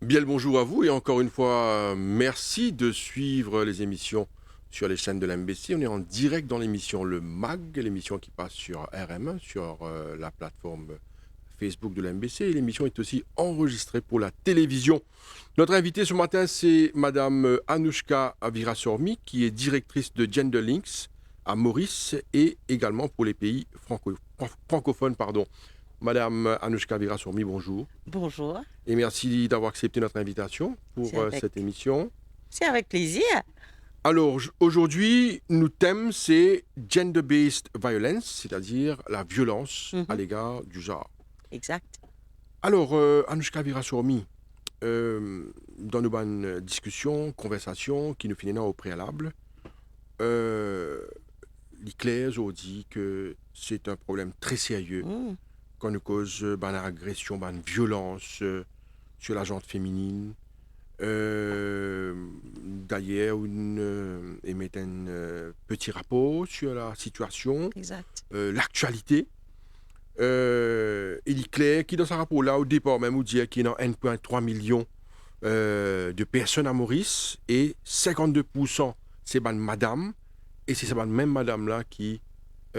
Bien le bonjour à vous et encore une fois, merci de suivre les émissions sur les chaînes de l'MBC. On est en direct dans l'émission Le MAG, l'émission qui passe sur RM1, sur la plateforme Facebook de l'MBC. Et l'émission est aussi enregistrée pour la télévision. Notre invitée ce matin, c'est Madame Anouchka Avirasormi, qui est directrice de Gender Links à Maurice et également pour les pays francophones. Madame Anouchka Avirasormi, bonjour. Bonjour. Et merci d'avoir accepté notre invitation pour cette émission. C'est avec plaisir. Alors, aujourd'hui, notre thème, c'est Gender-Based Violence, c'est-à-dire la violence à l'égard du genre. Exact. Alors, Anouchka Avirasormi, dans nos bonnes discussions, conversations qui nous finissent au préalable, l'Éclair a dit que c'est un problème très sérieux qu'on nous cause agression, violence sur la gente féminine. D'ailleurs, on émet un petit rapport sur la situation, l'actualité. Il est clair qu'il dans ce rapport-là, au départ, même, on dit qu'il y a 1,3 million de personnes à Maurice et 52%, c'est madame. Et c'est cette même madame-là qui,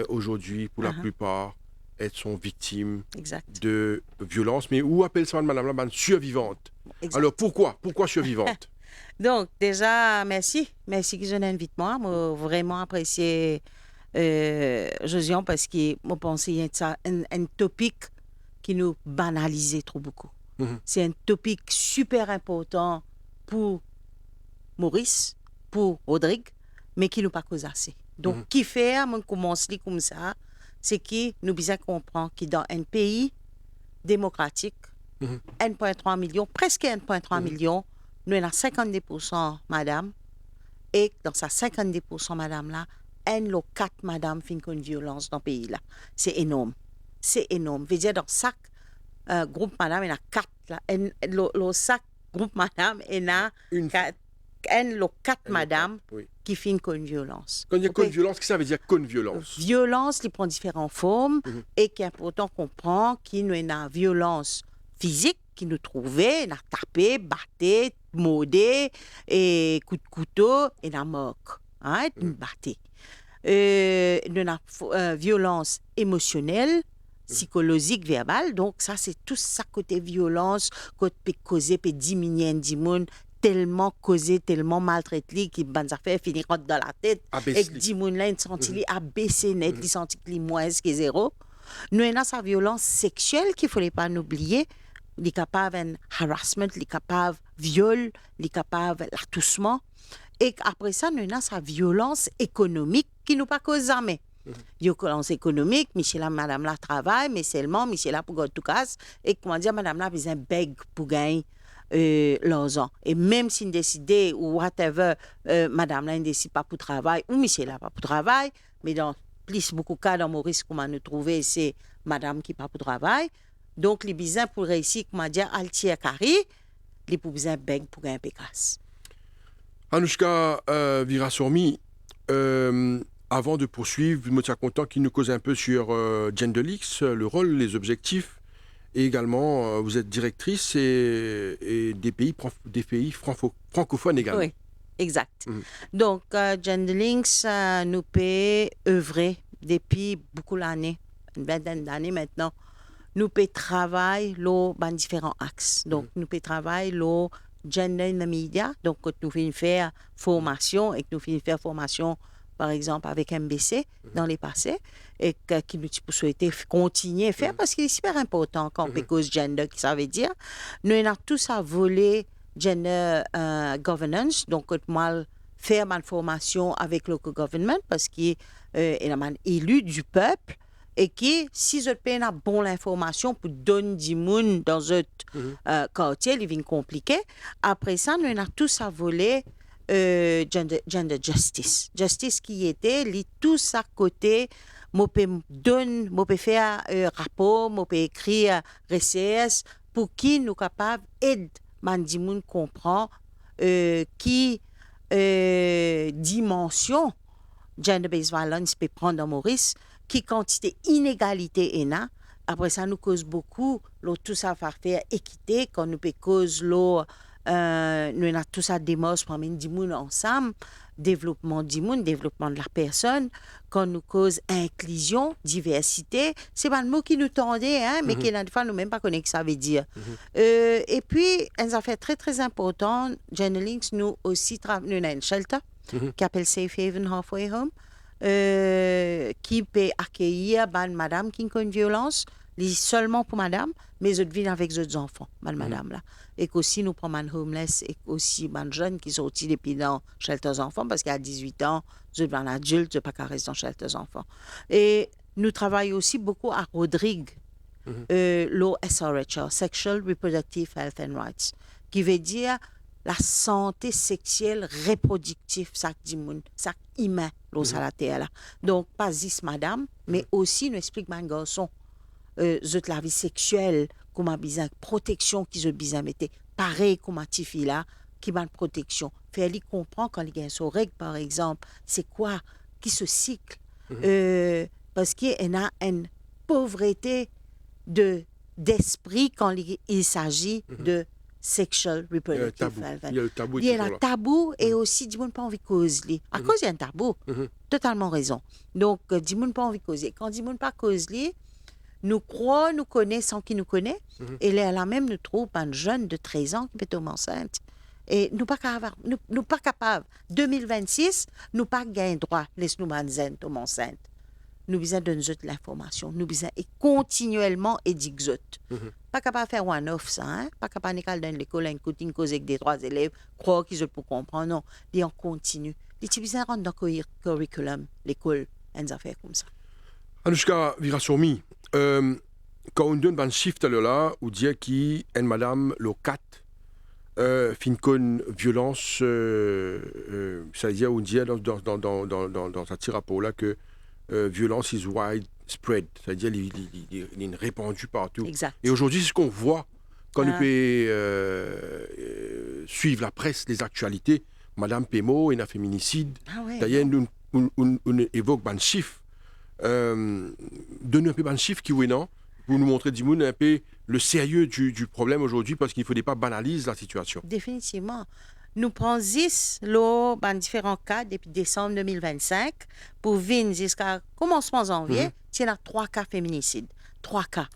aujourd'hui, pour la plupart, elles sont victimes de violences. Mais où appelle ça madame-là survivante? Alors pourquoi survivante? Donc déjà, merci que je m'invite moi. Moi vraiment apprécié Josiane parce que je pense que c'est un topic qui nous banalise trop beaucoup. C'est un topic super important pour Maurice, pour Rodrigue, mais qui nous pas cause assez. Donc qui fait, on commence comme ça, c'est que nous devons comprendre que dans un pays démocratique, 1,3 million, presque 1,3 million, nous avons 52% madame, et dans sa 52% madame-là, 4 madame fin une violence dans le pays-là. C'est énorme. C'est énorme. Je veux dire, dans chaque groupe madame, il y en a 4. Chaque groupe madame, il y en a 4 madame qui finissent une violence. Quand il y a une violence, qu'est-ce que ça veut dire qu'une violence? Violence, il prend différentes formes et qu'il est important qu'on comprend qu'il y a une violence physique qui nous trouvait, on a tapé, batté, modé, et coup de couteau, et on a moque, une batté. On a violence émotionnelle, psychologique, verbale, donc ça c'est tout ça côté violence, côté peut causer, peut diminuer un monde tellement causé, tellement maltraité, qui bandes affaires finir dans la tête, et que dimoun là, il senti abaissé net, il senti qu'il moins que zéro. Nous avons sa violence sexuelle qu'il ne fallait pas oublier. Il est capable d'un harassment, il est capable de viol, il est capable d'attouchement. Et après ça, nous avons sa violence économique qui nous pas cause jamais. Violence économique, Michel, madame la travaille, mais seulement Michel là pour gagner tout casse. Et comment dire, madame là a besoin de beg pour gagner l'argent. Et même si on décide ou whatever, madame là ne décide pas pour travail, ou Michel là pas pour travail, mais dans beaucoup de cas dans Maurice, comment nous trouver, c'est madame qui pas pour travail. Donc, les besoins pour réussir, comment dire, altier carré, les besoins beg pour gagner pécasse. Anouchka Avirasormi, avant de poursuivre, je me tiens content qu'il nous cause un peu sur Gender Links, le rôle, les objectifs, et également, vous êtes directrice et des pays francophones également. Oui, exact. Donc, Gender Links nous peut œuvrer depuis beaucoup d'années, une vingtaine d'années maintenant. Nous pouvons travailler dans différents axes. Donc, nous pouvons travailler dans gender in the media. Donc, nous pouvons faire formation et nous pouvons faire formation, par exemple, avec MBC dans les passés et qui nous souhaiter continuer à faire parce qu'il est super important quand on peut cause gender, qui ça veut dire. Nous avons tous à voler gender governance. Donc, moi, faire ma formation avec local government parce qu'il est un élu du peuple. Et qui, si je peux avoir bonne information pour donner du monde dans un quartier, il est compliqué. Après ça, nous avons tous à voler gender justice. Justice qui était, tout ça côté, je peux faire un rapport, je peux écrire RCS pour qui nous capables d'aider les gens comprendre qui dimension gender-based violence peut prendre dans Maurice, qui quantité inégalité est là, après ça nous cause beaucoup tout ça va faire équité quand nous peut cause nous avons tout ça démos pour mettre du monde ensemble, développement du monde, développement de la personne, quand nous cause inclusion, diversité, c'est pas le mot qui nous tendait, hein, mais qui des fois nous même pas connaît que ça veut dire. Et puis un affaire très très important, Jenny Links nous aussi nous avons un shelter qui s'appelle Safe Haven Halfway Home, qui peut accueillir madame qui a une violence, seulement pour madame, mais je vis avec les autres enfants, madame là. Et qu'aussi nous prenons les homeless et aussi les jeunes qui sont sortis depuis dans shelters enfants parce qu'à 18 ans, je suis un adulte, je ne peux pas rester dans shelters enfants. Et nous travaillons aussi beaucoup à Rodrigue, le SRHR, Sexual Reproductive Health and Rights, qui veut dire la santé sexuelle reproductive, ça dit monde, ça humain, à la terre là. Donc pas juste madame, mais aussi nous explique mon garçon, la vie sexuelle, comment besoin protection qu'ils ont besoin mettre, pareil comme ma petite fille là, qui a une protection. Faire lui comprendre quand il y a son règle par exemple, c'est quoi qui se cycle, parce qu'il y a une pauvreté d'esprit quand il s'agit de sexual reproductive health. Il y a le tabou. Il y a le tabou et aussi, du monde pas envie de causer. À cause, il y a un tabou. Totalement raison. Donc, du monde pas envie de causer. Quand du monde pas causer, nous croyons, nous connaissons qui nous connaît. Et là même, nous trouvons un jeune de 13 ans qui peut tomber enceinte. Et nous pas capables. 2026, nous pas gagner droit. Laisse-nous tomber enceinte. Nous besoin de nous autres l'information. Nous besoin et continuellement et d'exote. Pas capable de faire one-off ça, hein? Pas capable de dans l'école, un cause avec des 3 élèves, croire qu'ils ont pour comprendre. Non, ils en continue. Les petits besoin rentrer dans le curriculum, l'école, des affaires comme ça. Anushka Viraswamy, quand on donne un shift là, on dit qu'il y a une madame le 4 fin con violence, c'est-à-dire on dit dans sa petit rapport là que violence is widespread, c'est-à-dire il est répandu partout. Exact. Et aujourd'hui, c'est ce qu'on voit quand on peut suivre la presse, les actualités. Madame Pémo, il y a un féminicide. D'ailleurs, on évoque un chiffre. Donne un peu un chiffre qui est non pour nous montrer un peu le sérieux du problème aujourd'hui parce qu'il ne faut pas banaliser la situation. Définitivement. Nous prenons 10 dans différents cas depuis décembre 2025 pour venir jusqu'à commencement janvier. Il y a 3 cas féminicides. 3 cas.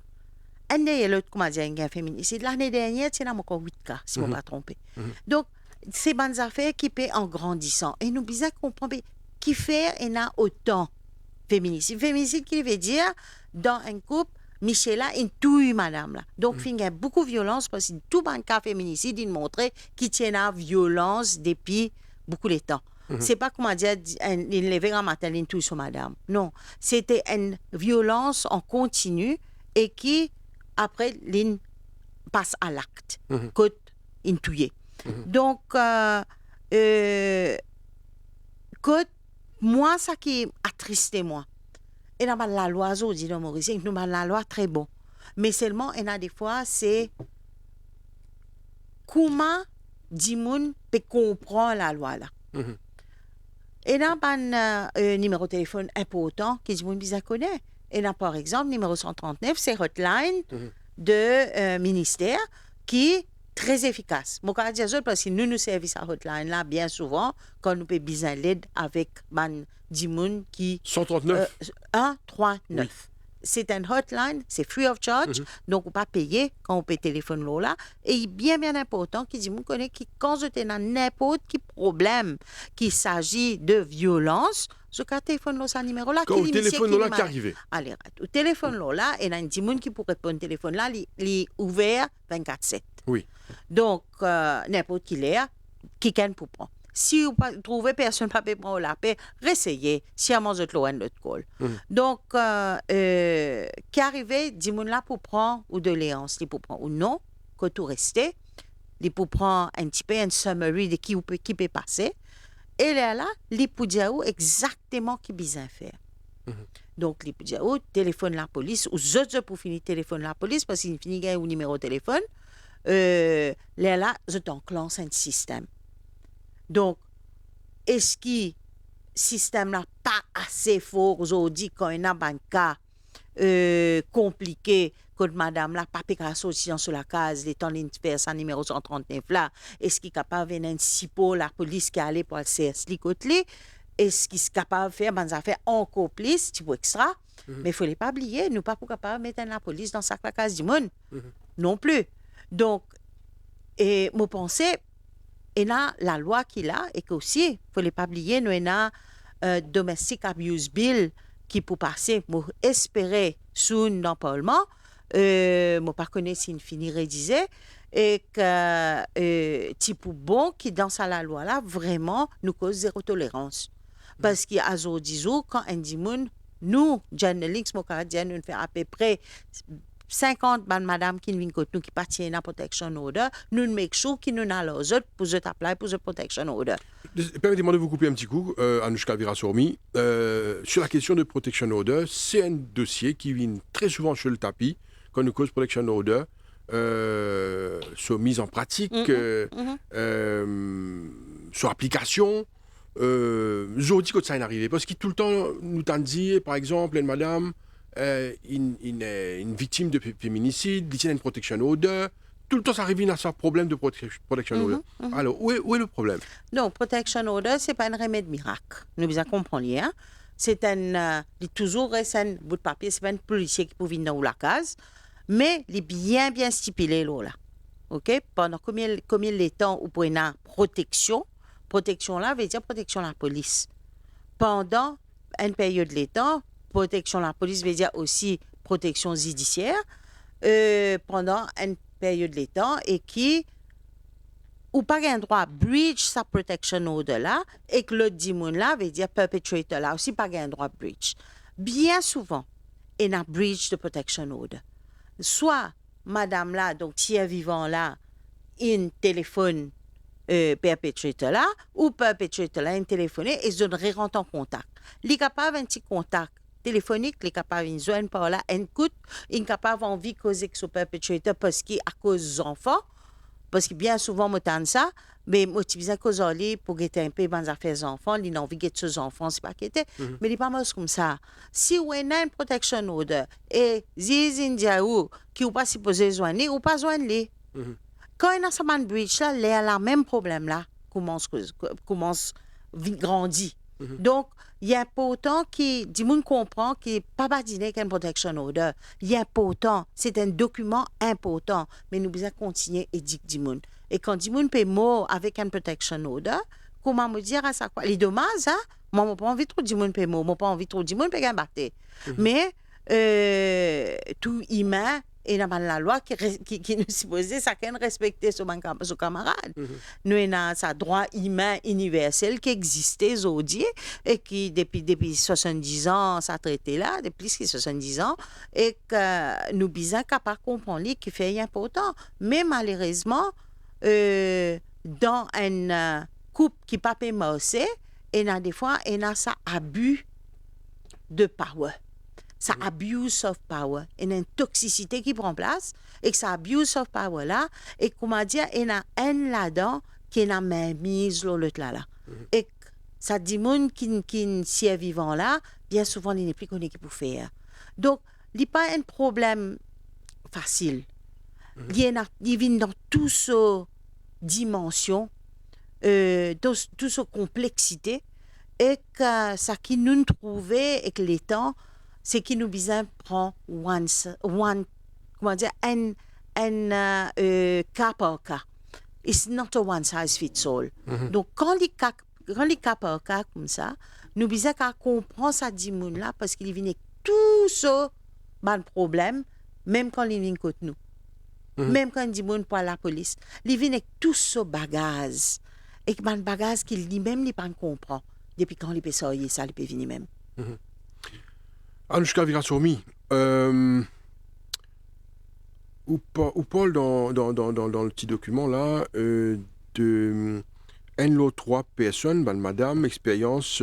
L'année l'autre, comment dire, un féminicide. L'année dernière, il y a encore 8 cas, si je ne me trompe pas. Donc, c'est bonnes affaires qui paient en grandissant. Et nous devons comprendre qui fait et n'a autant féminicide. Féminicide qui veut dire, dans un couple, Michela, il tue madame là. Donc, il y a beaucoup de violence parce que tout le cas féminicide, il montre qu'il tient la violence depuis beaucoup de temps. C'est pas comment dire, il lève un matin, il tue sur madame. Non, c'était une violence en continu et qui, après, il passe à l'acte. Quand il tue. Donc, quand moi, ça qui attristé moi, et dans la loi, dit le Maurice, nous avons la loi très bon. Mais seulement, il y a des fois, c'est comment dit moun peut comprendre la loi là. Et dans un numéro de téléphone important qui dit moun bizarre connaît. Et dans par exemple, numéro 139, c'est hotline de ministère qui est très efficace. Mon cas dire parce que nous servons à hotline là bien souvent quand nous peut besoin l'aide avec du monde qui 139 139. Oui. C'est un hotline, c'est free of charge, donc on ne peut pas payer quand on peut téléphoner là. Et bien important qui dit mon connaît qui quand je t'ai dans n'importe quel problème qu'il s'agit de violence, je cas téléphone là ça numéro là quand le téléphone là qui arrivé. Allez, au téléphone là et il y a un petit monde qui pour répondre au téléphone là, il est ouvert 24/7. Oui. Donc n'importe qui l'air qui can pour prendre. Si vous trouvez personne pas peut prendre la paix, réessayez. Si à manger loin de col. Donc qui arrivait, dis moun là pour prendre ou de léance, il pour prendre ou non, que tout restait, il pour prendre un petit peu un summary de qui peut passer. Et là, il pour dire exactement qui besoin faire. Donc il pour dire téléphone la police ou je pour finir téléphone la police parce qu'il finit gagner au numéro de téléphone. Là, je t'enclenche un système. Donc, est-ce que le système n'est pas assez fort aujourd'hui quand il y a un cas compliqué que madame là, pas sortir sur la case, les temps faire sa numéro 139 là, est-ce qu'il est capable de venir si pour la police qui allait pour le CS côté, est-ce qu'il est capable de faire des affaires encore plus, type extra, mais il ne faut pas oublier, nous pas capable de mettre la police dans sa case du monde, non plus. Donc, et moi pensais, et là, la loi qu'il a, et qu'aussi, il ne faut pas oublier, nous avons Domestic Abuse Bill qui peut passer, pour espérer, sous dans le Parlement, je ne connais pas si fini rédigé, et que type bon qui dans la loi là vraiment nous cause zéro tolérance parce qu'il y a aujourd'hui quand un dit nous journalistes mon canadien nous fait à peu près 50 madame qui viennent côté nous qui partiennent à protection order nous make sure qui nous a les autres pour apply pour protection order. Permettez-moi de vous couper un petit coup, Anouchka Virasormi. Sur la question de protection order, c'est un dossier qui vient très souvent sur le tapis quand nous cause protection order. Sur mise en pratique, sur application. Je dis que ça est arrivé parce que tout le temps nous t'en dit, par exemple, une madame, une victime de féminicide, il y a une protection order. Tout le temps, ça arrive à ce problème de protection order. Alors, où est le problème? Non, protection order, ce n'est pas un remède miracle. Nous devons comprendre. Hein? C'est toujours un bout de papier, ce n'est pas un policier qui peut venir dans la case. Mais il est bien stipulé là. OK? Pendant combien de temps vous prenez une protection? Protection là veut dire protection de la police. Pendant une période de temps, protection de la police veut dire aussi protection judiciaire. Pendant une période de temps et qui ou pas un droit à breach sa protection au-delà et que l'autre dit là veut dire perpetrator là aussi pas un droit à breach. Bien souvent, il y a un breach de protection order. Soit madame là, donc tiers vivant là, une téléphone perpétrateur là, ou perpétrateur là, une téléphoné et se donnerait rentre en contact. Il est capable un petit contact téléphonique, il est capable de joindre par là, un coup, il est capable d'envie de causer que ce perpétrateur parce qu'il à cause des enfants, parce que bien souvent, moi, t'en ça, mais moi, tu disais cause pour guetter un peu dans les affaires des enfants, il a envie de guetter ses enfants, c'est pas qu'il était. Mais il n'est pas mal comme ça. Si on a une protection order et les Indiens qui n'ont pas supposé joindre, ou pas joindre. Quand il y a ce breach là, il y a le même problème là, commence grandir. Donc, il est important que du monde comprend qu'il n'est pas badiner qu'une protection order. Il est important, c'est un document important, mais nous devons continuer et dire du monde. Et quand du monde peut mort avec une protection order, comment me dire à ça quoi? Les dommages, hein? Moi, je n'ai pas envie trop du monde peut mort, je n'ai pas envie trop du monde peut gagner battre. Mais tout humain et la loi qui nous supposait chacun respecter son camarade. Nous avons ce droit humain universel qui existait aujourd'hui et qui depuis 70 ans ça traité là depuis plus que 70 ans et que nous sommes capables de comprendre qui fait important. Mais malheureusement dans un couple qui pas peut marcher et des fois il y a ça abus de power. Ça abuse of power, il y a une toxicité qui prend place et que ça abuse of power là et comment dire il y a un là-dedans qui a même mise l'autre là. Et ça dit monde qui si est vivant là, bien souvent il n'est plus connu qui pour faire. Donc, il n'y a pas un problème facile. Il vient dans toutes ces dimensions, dans toute cette complexité et que ça qui nous trouvait avec les temps c'est qui nous besoin prend un cas par cas. It's not a one size fits all. Donc quand les cas par cas comme ça, nous besoin qu'à comprendre ça dit moun là parce qu'il vient tout ce problème même quand il vient contre nous. Même quand il dit moun pour la police, il vient avec tout ce bagage et que bagage qu'il dit même il pas comprend. Depuis quand il peut sortir ça, il peut venir même. Anouchka Virasormi, où parle dans le petit document là de un lot 3 personnes, madame, expérience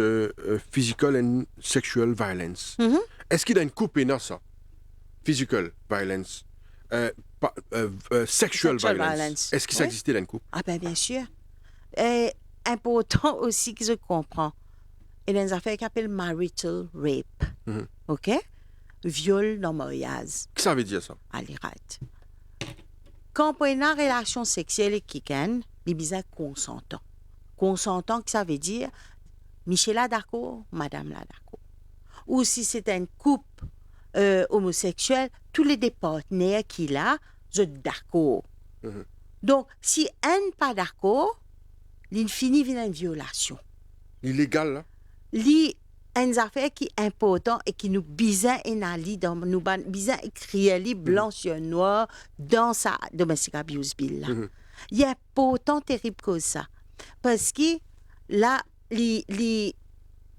physical and sexual violence. Est-ce qu'il y a une coupe dans ça? Physical violence, sexual violence. Est-ce que ça existait dans une coupe? Ah ben bien sûr. Et important aussi que je comprends. Il y a des affaires qui s'appellent marital rape. OK? viol dans le mariage. Qu'est-ce que ça veut dire, ça? Allez, rate. Quand on a une relation sexuelle et quelqu'un, il y a consentant. Consentant, que ça veut dire, Michel est d'accord, madame est d'accord. Ou si c'est un couple homosexuel, tous les deux partenaires qu'il a, sont d'accord. Mhm. Donc, si un n'est pas d'accord, il finit par une violation. Illégal, là? Il une affaire qui est importante et qui nous besoin nous besoin écrire blanc sur noir dans sa domestic abuse bill là. Il y a important terrible que ça parce que là les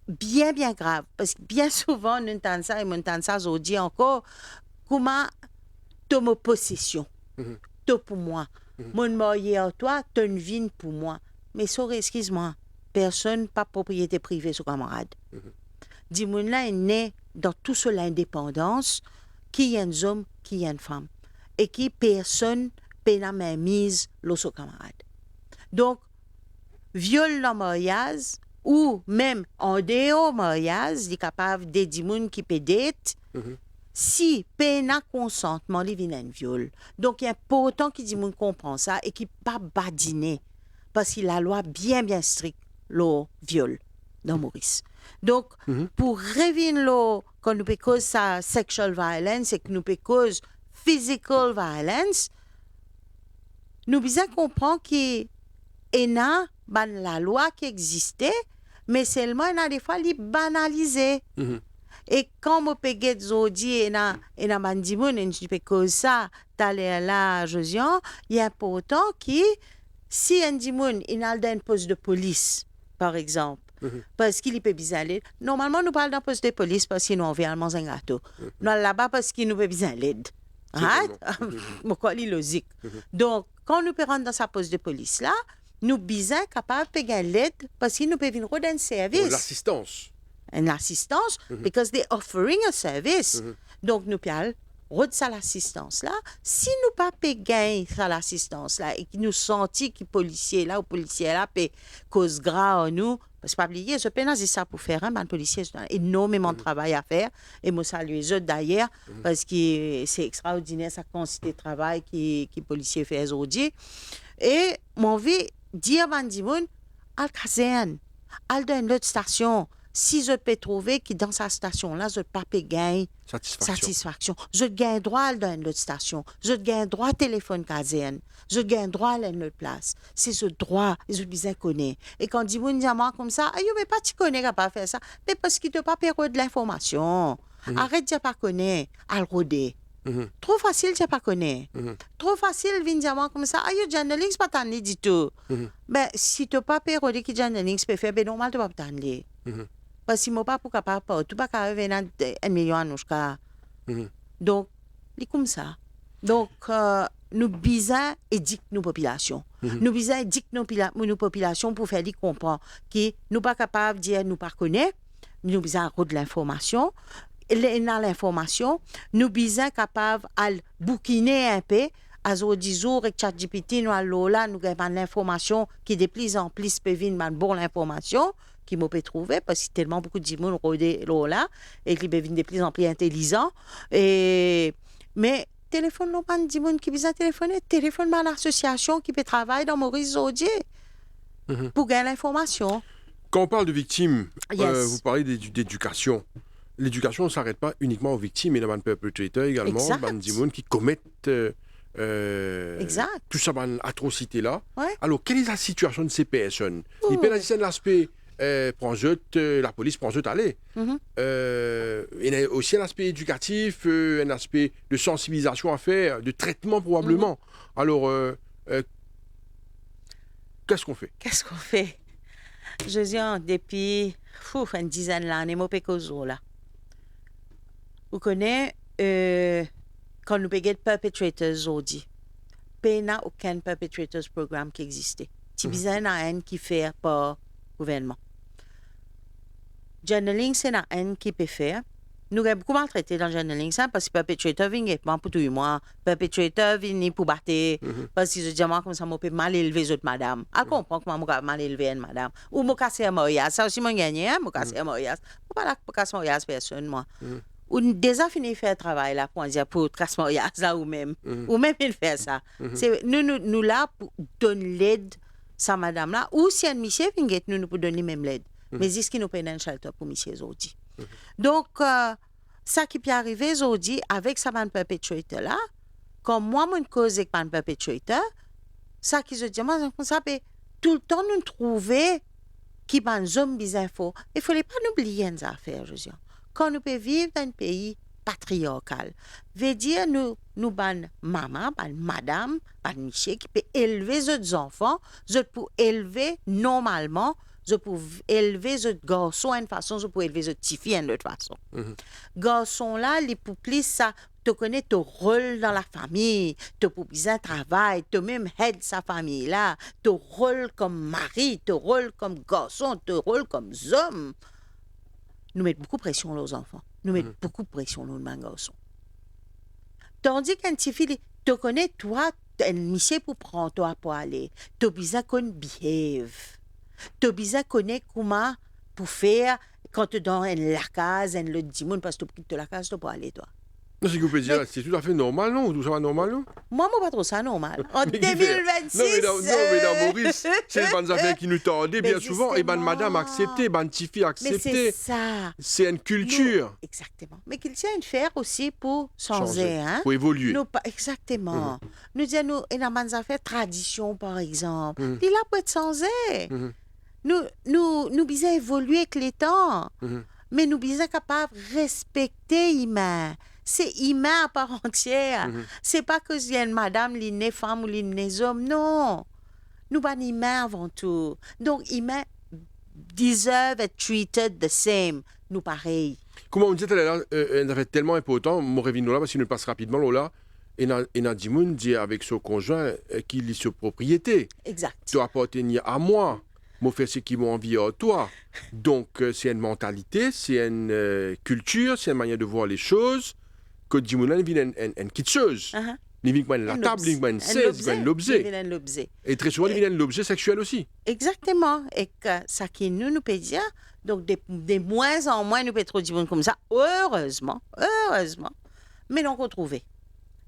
bien grave parce que bien souvent nous entendons ça et nous entendons ça aujourd'hui encore comment tombe possession toi pour moi mon marié à toi ton vie pour moi mais ça excuse-moi personne pas propriété privée sur camarade. Dis moun là est né dans toute seule indépendance, qui est un homme, qui est une femme, et qui personne peut la même mise l'autre camarade. Donc, viol dans le mariage, ou même en dehors du mariage, il est capable de dire moun qui peut d'être, si peine consentement, il vient un viol. Donc, il y a important qui dit moun comprend ça et qui pas badiner, parce que la loi bien stricte, le viol dans Maurice. Donc, pour revenir quand nous cause ça sexual violence et que nous cause physical violence, nous devons comprendre qu'il y a la loi qui existait, mais seulement il y a des fois les banaliser. Et quand on peut get zodi et na bandimoun et tu peux cause ça, t'aller là Josian, il est important que si un dimoun il a un poste de police, par exemple. Parce qu'il peut bien aller. Normalement, nous parlons d'un poste de police parce qu'il nous envoie un gâteau. Nous allons là-bas parce qu'il nous peut bien aller. C'est logique. Donc, quand nous rentrer dans sa poste de police là, nous sommes capables de gagner l'aide parce qu'il nous peut venir rendre un service. L'assistance. Une assistance, because they're offering a service. Donc, nous pouvons rendre ça l'assistance là. Si nous pas gagner ça l'assistance là et que nous sentons que policier là ou policier là peut cause grave à nous, parce que pas oublier, je pense ça pour faire un policier a énormément de travail à faire et moi salue les autres d'ailleurs parce que c'est extraordinaire sa quantité de travail qui policier fait aujourd'hui et mon vie dire bandimoun al caserne al dans une autre station. Si je peux trouver que dans sa station-là, je ne peux pas gagner satisfaction. Je gagne droit à une autre station. Je gagne droit à téléphone caserne. Je gagne droit à une autre place. C'est ce droit, je bien connais. Et quand dit mon diamant comme ça, mais pas tu connais qu'à pas faire ça. Mais parce qu'il te pas perdre de l'information. Arrête de pas connaître, à le roder. Trop facile, tu pas connais. Trop facile, vin diamant comme ça. Journaliste pas t'en du tout. Ben si tu pas perdre que journaliste peut faire, ben normal tu pas t'en parce que moi pas pour capable pas tout pas capable venir 1 million à nous donc c'est comme ça donc nous besoin éduquer nos populations nous besoin éduquer nos populations pour faire comprendre que nous pas capable dire nous pas connaît nous besoin de l'information et dans l'information nous besoin capable à bouquiner un peu à 10 jours avec ChatGPT nous allons là nous avons l'information qui de plus en plus peut venir une bonne information qui m'a peut trouver parce que tellement beaucoup de gens rodé là et qui deviennent de plus en plus intelligents et mais téléphone non pas de gens qui besoin téléphoner téléphone à l'association qui peut travailler dans Maurice Zodier pour gagner l'information. Quand on parle de victimes, vous parlez d'éducation. L'éducation ne s'arrête pas uniquement aux victimes, il y a des perpetrateurs également, des gens qui commettent tout ça, atrocité là. Ouais. Alors, quelle est la situation de ces personnes? Il peut y avoir l'aspect la police prend jeu aller. Il y a aussi un aspect éducatif, un aspect de sensibilisation à faire, de traitement probablement. Alors, qu'est-ce qu'on fait? Je dis, depuis une dizaine d'années, je suis là. Vous connaissez, quand nous payons perpetrators aujourd'hui, il n'y a aucun perpetrators programme qui existait. Il y a un qui fait par gouvernement. Journaling, c'est un qui peut faire. Nous avons beaucoup maltraité dans le journaling parce que perpetrator vient pour tout le monde. Perpetrator vient pour battre. Parce que je dis, comme ça, je peux mal élever les autres madame. Elle comprend comment je peux mal élever une madame. Ou je casser un mariage. Ça aussi, je gagne. Je casser un mariage. Je ne peux pas casser un mariage personne, moi. ou déjà fini faire travail là pour dire pour tracement ça ou même il fait ça. C'est nous là pour donner l'aide ça madame là ou si un monsieur vient nous pour donner même l'aide. Mais est-ce qu'il nous paye un shelter pour monsieur aujourd'hui. Donc ça qui peut arriver aujourd'hui avec ça man perpétuateur là comme moi mon cause avec man perpétuateur ça qui se dit moi ça peut tout le temps nous trouver qui ban zombies info. Il faut pas oublier une affaire Josiane. Quand nous pouvons vivre dans un pays patriarcal, veut dire nous ban maman, ban madame, ban monsieur qui peut élever les enfants, pour élever normalement, pour élever les garçons d'une façon, pour élever les petites filles d'une autre façon. Garçons là, les pour plus ça, tu connais ton rôle dans la famille, tu pour bien travail, tu même aide sa famille là, ton rôle comme mari, ton rôle comme garçon, ton rôle comme homme. Nous mettons beaucoup de pression aux enfants. Nous mettons beaucoup de pression aux garçons. Tandis qu'un petit fille, tu connais, toi, un monsieur pour prendre toi pour aller. Tu as besoin qu'on behave. Tu as besoin qu'on connaît comment pour faire quand tu es dans la case, le dimanche, parce que tu quittes la case, tu peux aller, toi. Non, c'est que vous pouvez dire, c'est tout à fait normal, non? Tout ça va normal, non? Moi, je ne pas trop ça normal. En 2026... Non, mais dans Maurice, c'est les bonnes affaires qui nous tendaient bien souvent. Et madame acceptée, fille acceptée. Mais c'est ça. C'est une culture. Exactement. Mais qu'il tient à faire aussi pour changer. Hein? Pour évoluer. Exactement. Nous disons, il y a des bonnes affaires, tradition, par exemple. Il est là pour être changé. Nous bisons évoluer avec les temps. Mais nous bisons capables de respecter l'humain. C'est humain à part entière. C'est pas que y a une madame, une femme ou une homme. Non. Nous sommes humains avant tout. Donc, humains deserve être treated the same. Nous, pareil. Comment on dit tout à l'heure, c'est tellement important, mon révino là, parce qu'il nous passe rapidement, là, et Nadimoun dit avec son conjoint qu'il est sur propriété. Exact. Tu appartiens à moi. Moi, fais ce qui m'ont envie à toi. Donc, c'est une mentalité, c'est une culture, c'est une manière de voir les choses. Que Dimoun vient une petite chose. Il vient la table, il vient une chaise, il vient l'objet. Et très souvent, il vient l'objet sexuel aussi. Exactement. Et que ça qui nous peut dire, donc de moins en moins, nous peut trop dire comme ça. Heureusement. Mais nous retrouver.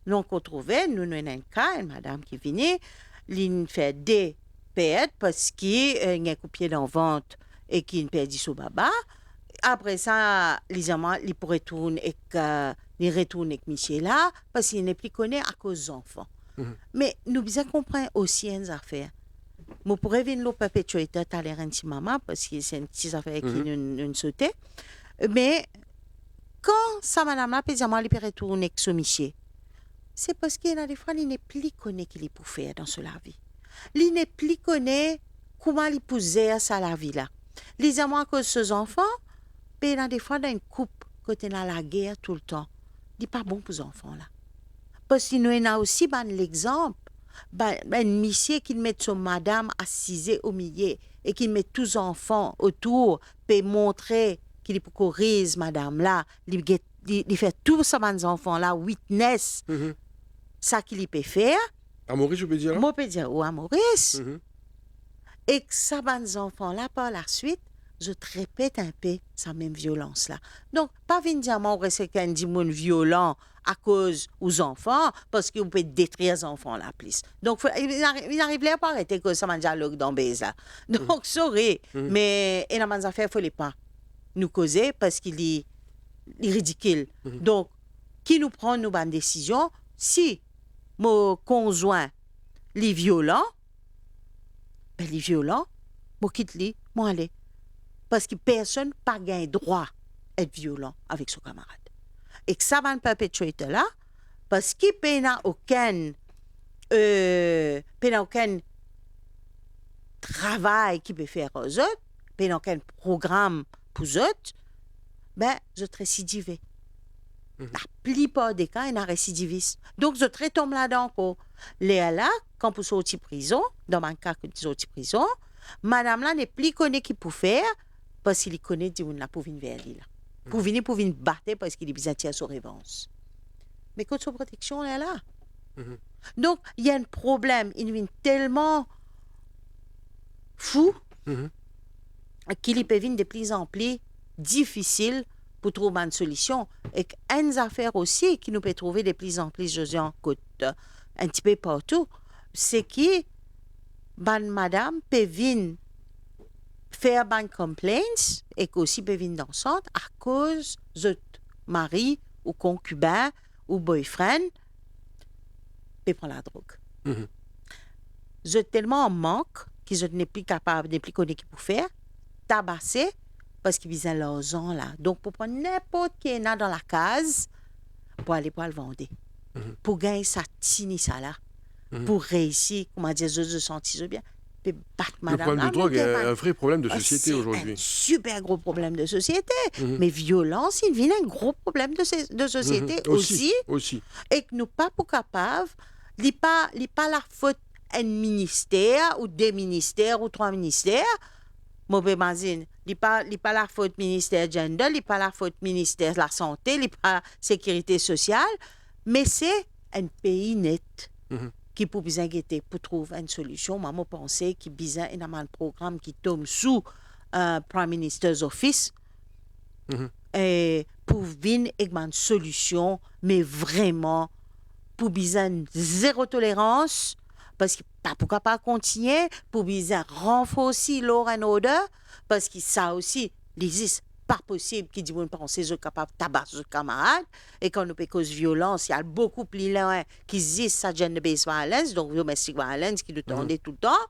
Nous avons un cas, une madame qui vient, elle fait des pertes parce qu'il y a un coupé dans le ventre et qu'il perd son baba. Après ça, les amants, ils pourraient retourner avec Michel là, parce qu'il n'est plus connu à cause des enfants. Mais nous devons comprendre aussi une affaire. Je pourrais venir le perpétuer à l'air un petit maman, parce que c'est une petite affaire qui nous sautait. Mais quand sa madame-là, il peut retourner avec son Michel, c'est parce qu'il y a des fois, il n'est plus connu qu'il peut faire dans la vie. Il n'est plus connu comment il peut gérer ça la vie là. Les amants à cause de ses enfants, il y a des fois dans une couple, quand il y a la guerre tout le temps, il n'est pas bon pour les enfants là. Parce qu'il y a aussi l'exemple, un monsieur qui met son madame assise au milieu et qui met tous les enfants autour pour montrer qu'il peut corriger madame là, il fait tous ces enfants là witness ça qu'il peut faire. À Maurice, je peux dire? Moi, je peux dire, ou à Maurice. Et que ces enfants là, par la suite, je te répète un peu sa même violence-là. Donc, pas venir dire, moi, c'est qu'un démon violent à cause aux enfants, parce qu'on peut détruire les enfants là plus. Donc, il n'arrive pas à arrêter que ça m'a dialogue dans là. Donc, sorry, mais il y a des affaires, il ne faut pas nous causer parce qu'il est ridicule. Donc, qui nous prend nos bonnes décisions, si mon conjoint est violent, moi quitte lui, moi aller. Parce que personne n'a pas gain droit d'être violent avec son camarade. Et que ça va perpétuer là, parce qu'il n'y a aucun travail qu'il peut faire aux autres, il n'y a aucun programme pour eux autres, je te récidive. La plupart des cas, il y a un récidiviste. Donc, je te tombe là-dedans. Là, quand vous sortez de prison, dans mon cas, quand vous sortez de prison, madame là n'est plus connue qu'il peut faire, parce qu'il connaît dit on l'a pour venir vers lui là. Pour venir battre parce qu'il est besoin de tirer son révérence. Mais quand son protection elle est là. Donc il y a un problème, il devient tellement fou qu'il peut venir de plus en plus difficile pour trouver une solution. Et une affaire aussi qui nous peut trouver de plus en plus, je dis en côte, un petit peu partout, c'est que madame peut venir faire une complaints et qu'aussi peut venir dansante à cause de mari ou concubin ou boyfriend peut prendre la drogue. Mhm. Je suis tellement en manque que je n'ai plus capable, n'est plus connu qui pour faire, tabasser parce qu'ils visent l'argent là. Donc pour prendre n'importe qui est dans la case pour aller pour le vendre. Mhm. Pour gagner sa tini ça là. Pour réussir, comment dire, je sentis bien. Puis battre Le madame. problème de drogue est un vrai problème de société C'est aujourd'hui. un super gros problème de société. Mhm. Mais violence, il devient un gros problème de société Mhm. aussi. Et que nous pas pour capables, il n'est pas la faute d'un ministère ou des ministères ou 3 ministères. Mauvais mazine. Il n'est pas la faute ministère gender, il n'est pas la faute ministère de la santé, il n'est pas la sécurité sociale. Mais c'est un pays net. Mhm. Qui pour bien guetter pour trouver une solution. Maman pensait qu'il besoin un programme qui tombe sous Prime Minister's Office Mhm. et pour venir avec une solution, mais vraiment pour besoin zéro tolérance parce que pas pourquoi pas continuer pour besoin renforcer law and order parce que ça aussi l'existe pas possible qui dit qu'on pense que capable de tabasser ses camarades et quand nous cause violence il y a beaucoup plus loin qui existe ça gender-based violence donc domestic violence qui nous tendait tout le temps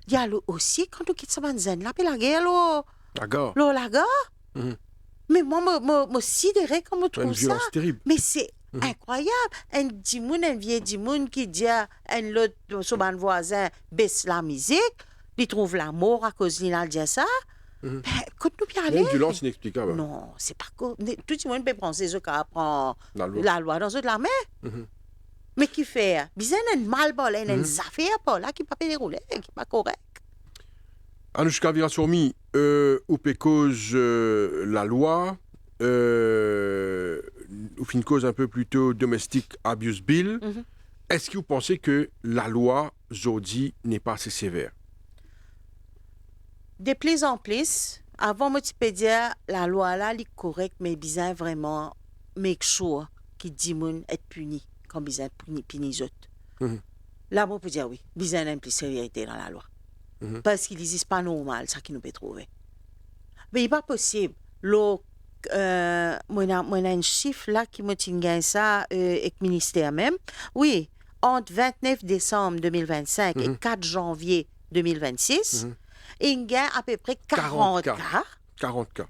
il y a aussi quand nous quitte ça zen là puis la guerre La gare. la guerre Mhm. mais moi me sidéré comme je trouve Une violence ça terrible. mais c'est incroyable un dimoun un vieil dimoun qui dit à un autre son voisin baisse la musique il trouve la mort à cause de dit ça. Mhm. Ben, quand nous bien Il y a aller. une violence inexplicable. Non, c'est pas cool. Tout le monde peut penser que prend La loi. la loi dans la main. Mhm. Mais qui fait? Bizarre, un mal bol, une affaire pas là qui pas dérouler, qui pas correct. Anouchka Virasourmi, ou peut cause la loi, ou une cause un peu plutôt domestic abuse bill. Mhm. Est-ce que vous pensez que la loi aujourd'hui n'est pas assez sévère? De plus en plus, avant, moi, tu peux dire, la loi là, elle est correcte, mais bizarre vraiment, make sure qu'il dit moun être puni, comme bizarre puni les autres. Mhm. Là, moi, pour dire oui, bizarre n'a plus de sévérité dans la loi. Mhm. Parce qu'il n'existe pas normal, ça qui nous peut trouver. Mais il n'est pas possible. Moi, un chiffre là qui me tient ça avec le ministère même. Oui, entre 29 décembre 2025 et 4 janvier 2026, il y a à peu près 40 cas. 40 cas.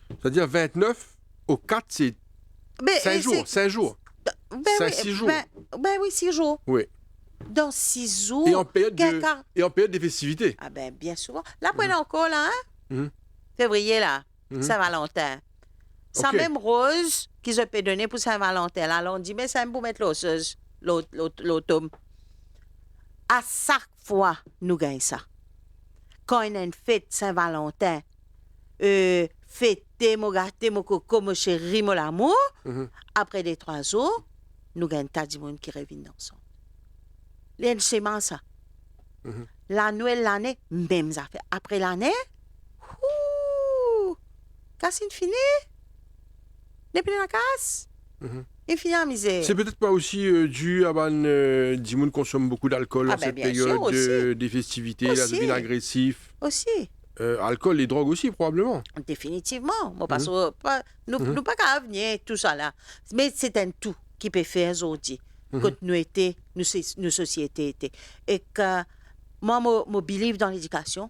C'est-à-dire 29 au 4, c'est 5 jours. 5 jours. 6 jours. Oui, 6 jours. Oui. Dans 6 jours. Et en période de festivités. Ah ben, bien souvent. Là, prenez encore, là, hein? Mhm. Février, là. Saint-Valentin. Ça Ok. même rose qu'ils ont pu donner pour Saint-Valentin. Là, on dit, mais c'est pour mettre l'automne. À chaque fois, nous gagnons ça. Quand il y a une fête Saint-Valentin, fêter, mon gâté, mon coco, mon chéri, mon amour, après les 3 jours, nous gagnons tas de monde qui reviennent ensemble. L'enseignement, ça. La Noël, l'année, même affaire. Après l'année, casse fini. N'est plus dans la casse. Il finit en misère. C'est peut-être pas aussi dû à des gens qui consomment beaucoup d'alcool en cette période des festivités, là, deviennent agressifs. Aussi. Alcool et drogue aussi, probablement. Définitivement. Moi, parce que nous pas qu'à venir, tout ça là. Mais c'est un tout qui peut faire aujourd'hui. Quand nous étions, nos sociétés étaient. Et que moi, je believe dans l'éducation.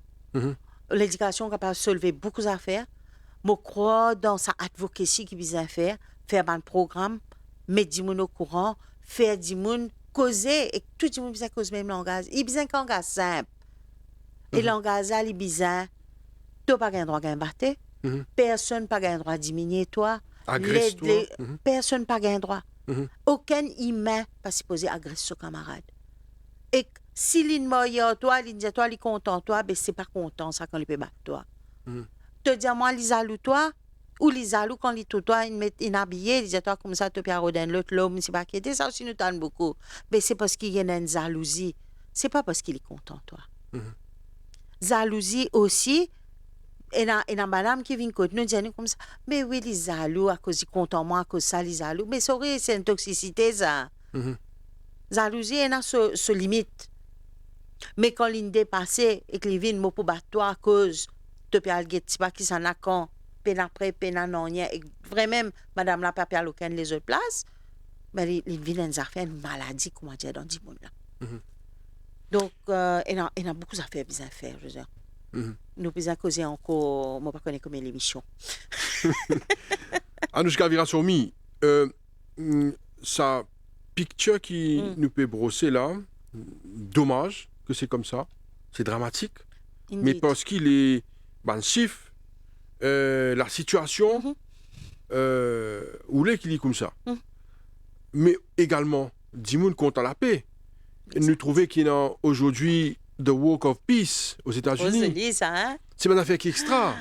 L'éducation est capable de soulever beaucoup d'affaires. Je crois dans sa advocacy qui vise à faire un programme, mettre du monde au courant, faire du monde causer, et tout le monde besoin cause même langage. Il besoin qu'un langage simple. Et le langage là, il besoin, tu n'as pas le droit de battre, personne n'a pas le droit de diminuer toi, agresse-toi. Personne n'a pas le droit. Aucun humain pas supposé agresser son camarade. Et si l'une meilleur toi, l'une dit toi, il est content toi, ben c'est pas content ça quand il peut battre toi. Te dire moi les alou toi ou les alou quand les tout toi ils mettent habillé, ils disent toi comme ça te pierre rodin l'autre l'homme c'est pas quitter ça aussi nous donne beaucoup. Mais c'est parce qu'il y a une jalousie. C'est pas parce qu'il est content toi. Jalousie aussi Et la madame qui vient côté nous dit comme ça, mais oui, les jaloux, à cause du contentement, à cause de ça, les jaloux. Mais c'est une toxicité, ça. Jalousie, elle a ce limite. Mais quand l'une dépasse et que les vignes pour battre toi à cause de pas qui s'en a quand, peine après, peine en rien, et vraiment, madame la papier à l'aucun les autres places, mais les vignes, elles ont fait une maladie, comment dire, dans le monde là. Donc, elle a beaucoup d'affaires à faire, je veux dire. Nous pouvons causer encore, moi, je ne connais pas combien l'émission. Anouchka Virasomi, sa picture qui nous peut brosser là, dommage que c'est comme ça, c'est dramatique, mais parce qu'il est chiffre, la situation, où l'est qu'il est comme ça. Mais également, dis-moi contre la paix. Nous trouvons qu'il y a aujourd'hui The Walk of Peace aux États-Unis. C'est une affaire qui est extra.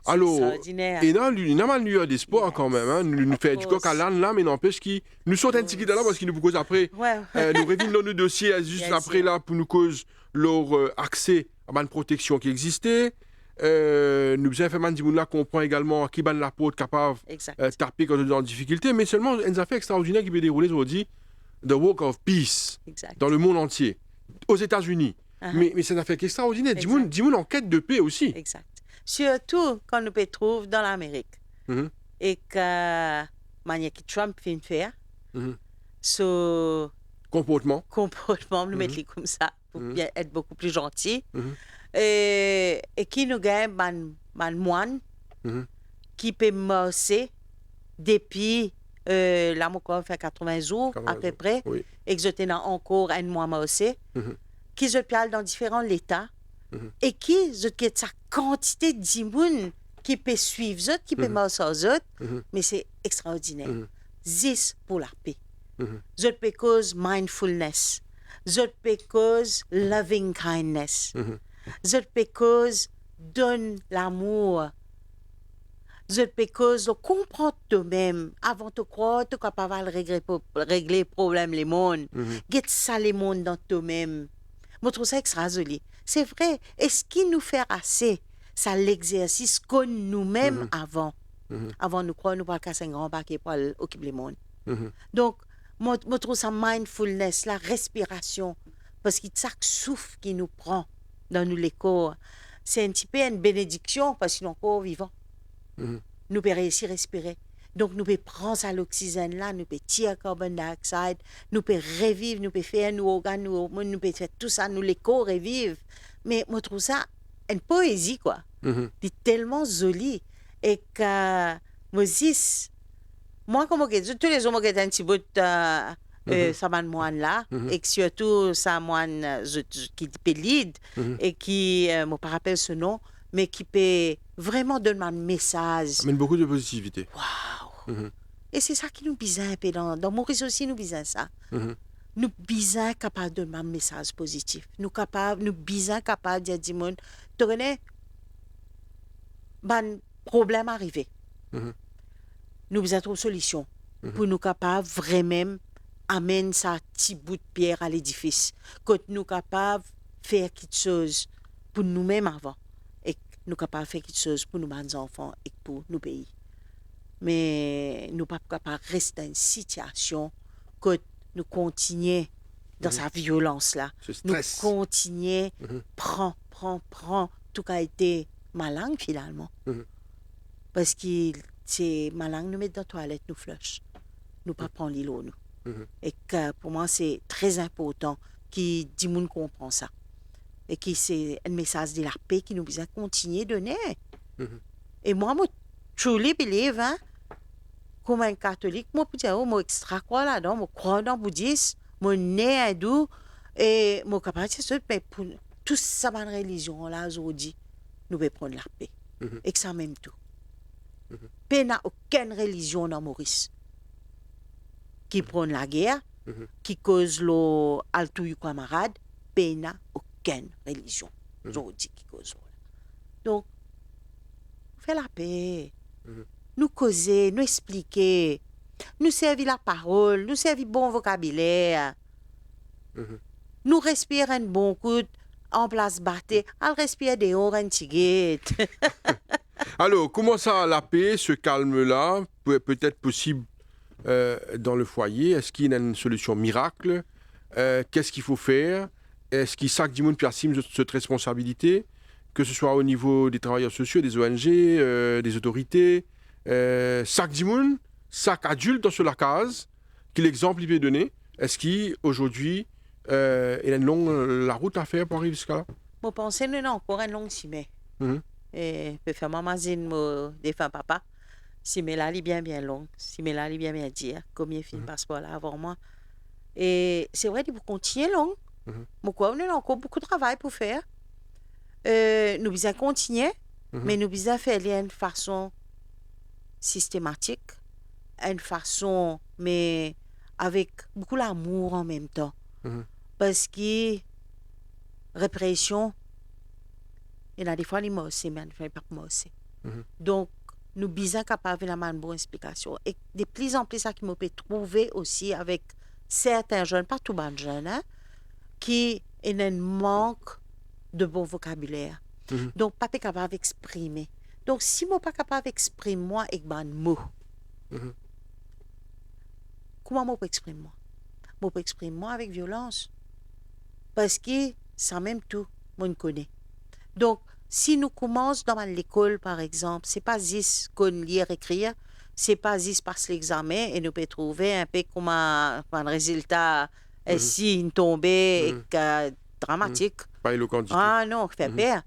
Alors, il y a une lueur d'espoir quand même. Hein. Nous faisons du coq à l'âne là, mais n'empêche qu'il nous saute un petit peu là parce qu'il nous cause après. Nous revenons dans nos dossiers juste après là pour nous cause leur accès à une protection qui existait. Nous avons fait des gens comprendre également qui est la porte capable de taper quand on est en difficulté, mais seulement une affaire extraordinaire qui peut dérouler aujourd'hui. The Walk of Peace dans le monde entier, aux États-Unis. Mais c'est une affaire extraordinaire. Dis-moi en quête de paix aussi. Exact. Surtout quand nous nous trouvons dans l'Amérique. Et que manière que Trump fait faire, ce comportement, nous mettons comme ça pour bien être beaucoup plus gentil. Et qui nous gagne un moine qui peut marcher depuis là, mon fait 80 jours à peu près, et que je encore un mois marché, qui se parle dans différents états, et qui je sa quantité de gens qui peut suivre eux, qui peut marcher aux autres, mais c'est extraordinaire. Zis pour la paix. Je peux cause mindfulness. Je peux cause loving kindness. Je peux cause donne l'amour. Je peux cause comprendre toi-même avant de croire que tu es capable de régler les problèmes les mondes. Get ça les mondes dans toi-même. Je trouve ça extra joli. C'est vrai. Et ce qui nous fait assez, c'est l'exercice qu'on nous-mêmes avant. Avant de croire nous pas casser un grand paquet pour occuper les mondes. Donc, je trouve ça mindfulness, la respiration, parce que chaque souffle qui nous prend dans les corps, c'est un petit peu une bénédiction parce que nous sommes encore vivants. Nous pouvons réussir à respirer. Donc, nous pouvons prendre ça l'oxygène là, nous pouvons tirer le carbone dioxyde, nous pouvons revivre, nous pouvons faire nos organes, nous pouvons faire tout ça, nous les corps revivre. Mais je trouve ça une poésie, quoi. C'est tellement joli. Et que, moi, comme je tous les hommes qui ont un petit bout de ça moine là, et que surtout ça moine qui peut lead, et qui, je ne me rappelle ce nom, mais qui peut vraiment donner un message. Amène beaucoup de positivité. Waouh! Et c'est ça qui nous besoin un peu dans Maurice aussi, nous besoin ça. Nous besoin capables de donner un message positif. Nous besoin capables de dire monde, tu connais, un problème arrivé. Nous besoin trouver une solution pour nous capables vraiment amener ça petit bout de pierre à l'édifice. Quand nous capables de faire quelque chose pour nous-mêmes avant. Nous sommes capables de faire quelque chose pour nos enfants et pour nos pays. Mais nous ne sommes pas capables de rester dans une situation que nous continuons dans sa violence-là. Nous continuons, prend, tout a été malin finalement. Parce que c'est malin, nous mettons dans la toilette, nous flush. Nous ne pas prendre l'îlot, nous. Et que pour moi, c'est très important que tout le monde comprenne ça. Et qui c'est un message de la paix qui nous besoin continuer de donner. Et moi, je truly believe, comme un catholique, moi, je peux dire, moi, extra quoi là-dedans, je crois dans le bouddhisme, je suis né hindou, et je suis capable de dire, mais pour toute cette religion là aujourd'hui, nous devons prendre la paix. Et que ça même tout. Paix n'a aucune religion dans Maurice qui prend la guerre, qui cause l'altouille camarade, paix n'a aucune religion aujourd'hui qui cause ça. Donc, fais la paix. Nous causer, nous expliquer, nous servir la parole, nous servir bon vocabulaire. Nous respirer un bon coup en place batté, al respirer dehors un tiguet. Alors, comment ça, la paix, ce calme-là, peut-être possible dans le foyer? Est-ce qu'il y a une solution miracle? Qu'est-ce qu'il faut faire? Est-ce qu'il sac du monde puis assume cette responsabilité, que ce soit au niveau des travailleurs sociaux, des ONG, des autorités, sac du monde, sac adulte dans la case, quel exemple il peut donner? Est-ce qu'aujourd'hui, il y a une longue la route à faire pour arriver jusqu'à là? Je pense que nous avons encore une longue semaine. Et peut faire maman zine des femmes papa. Si mais là, il est bien long. Si mais là, il est bien dire combien de films passeport là avant moi. Et c'est vrai qu'il faut continuer long. Pourquoi nous avons encore beaucoup de travail pour faire. Nous devons continuer, mais nous devons faire d'une façon systématique, une façon, mais avec beaucoup d'amour en même temps. Parce que répression, il y a des fois les morts, mais il n'y a pas de morts. Donc, nous sommes capables d'avoir une bonne explication. Et de plus en plus, ça qui me peut trouver aussi avec certains jeunes, pas tous les jeunes, hein, qui ont un manque de bon vocabulaire. Donc, pas capable d'exprimer. Donc, si je ne suis pas capable d'exprimer moi avec un mot, comment je peux exprimer moi? Je peux exprimer moi avec violence. Parce que ça même tout, moi, je connais. Donc, si nous commençons dans l'école, par exemple, ce n'est pas juste qu'on lit et écrire, ce n'est pas juste passer l'examen et nous pouvons trouver un peu comme un résultat si tombé et dramatique. Pas éloquent du tout. Ah non, fait peur.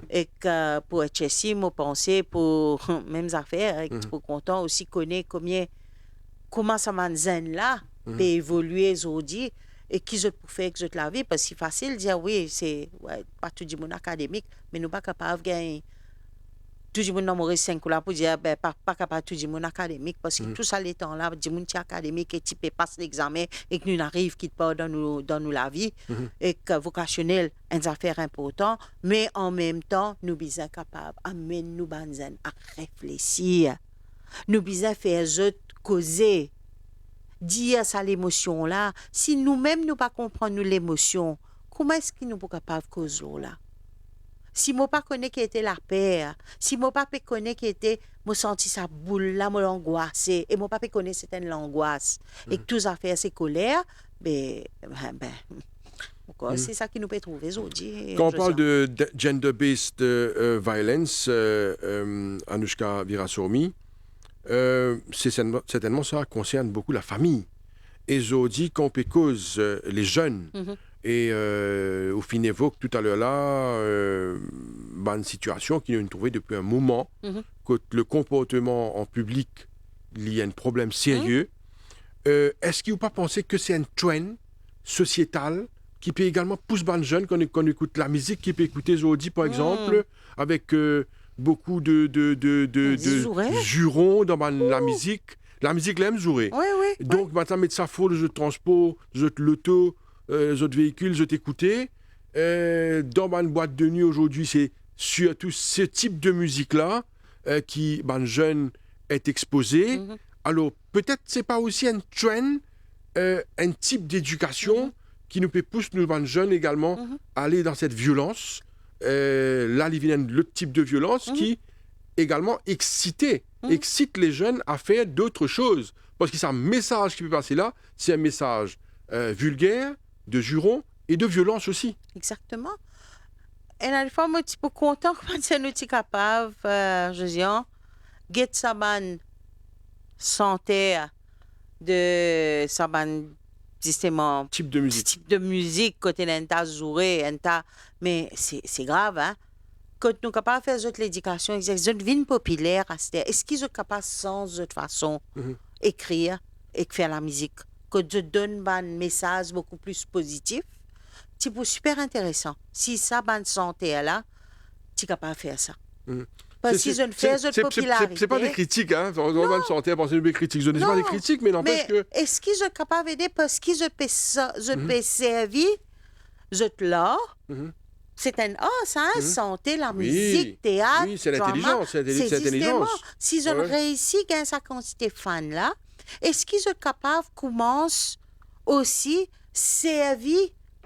Et que pour être ici, je pense pour mêmes affaires, et pour content aussi connaître comment ça m'a là peut évoluer aujourd'hui. Et qui je peux faire que je la vie parce que c'est facile de dire oui c'est pas tout le monde académique mais nous pas capable de gagner tout le monde dans Maurice 5 là pour dire pas capable tout le monde académique parce que tout ça les temps là du monde académique et tu peux passer l'examen et que nous n'arrive qui pas dans nous la vie et que vocationnel une affaire important mais en même temps nous sommes capables amener nous banzen à réfléchir nous sommes faire autres causer dire ça l'émotion là si nous-mêmes nous pas comprendre l'émotion comment est-ce que nous sommes capables de causer là si moi pas connais qui était la peur si moi pas connais qui était moi senti sa boule là moi l'angoisse et moi pas connais c'était l'angoisse et que tout ça fait c'est colère c'est ça qui nous peut trouver aujourd'hui. Quand on parle de gender-based violence, Anushka Virasamy, c'est certainement ça concerne beaucoup la famille. Et je dis qu'on peut cause les jeunes. Et au fin évoque tout à l'heure là une situation qui nous trouvée depuis un moment que le comportement en public il y a un problème sérieux. Est-ce que vous pas pensé que c'est un trend sociétal qui peut également pousser les jeunes quand on écoute la musique qui peut écouter aujourd'hui par exemple avec beaucoup de jurons dans la musique. La musique l'aime jouer. Donc, maintenant, mettre ça faux, le transport, l'auto, les autres véhicules, les autres écouter. Dans une boîte de nuit aujourd'hui, c'est surtout ce type de musique-là qui, jeune, est exposé. Alors, peut-être c'est pas aussi un trend, un type d'éducation qui nous peut pousser, nous, jeunes également, à aller dans cette violence. Là, il y a l'autre type de violence qui également excite les jeunes à faire d'autres choses. Parce que c'est un message qui peut passer là, c'est un message vulgaire, de juron et de violence aussi. Exactement. Et la fois, je suis content quand nous sommes capables, Josiane, de sa santé, de sa justement type de musique côté mais c'est grave hein quand nous capables faire toute l'éducation une vie populaire est-ce qu'ils sont capables sans autre façon écrire et faire la musique que je donne un message beaucoup plus positif c'est super intéressant si ça bonne santé là tu es capable de faire ça. Parce qu'ils ont fait cette popularité. C'est pas des critiques, hein. On va me sentir à penser des critiques. Je ne dis pas des critiques, mais n'empêche que. Est-ce qu'ils sont capables d'aider parce qu'ils ont servi, là. C'est un ça a santé, la musique, théâtre. Oui, c'est l'intelligence. C'est l'intelligence. S'ils ont réussi à gagner sa quantité de fans là, est-ce qu'ils sont capables de commencer aussi servir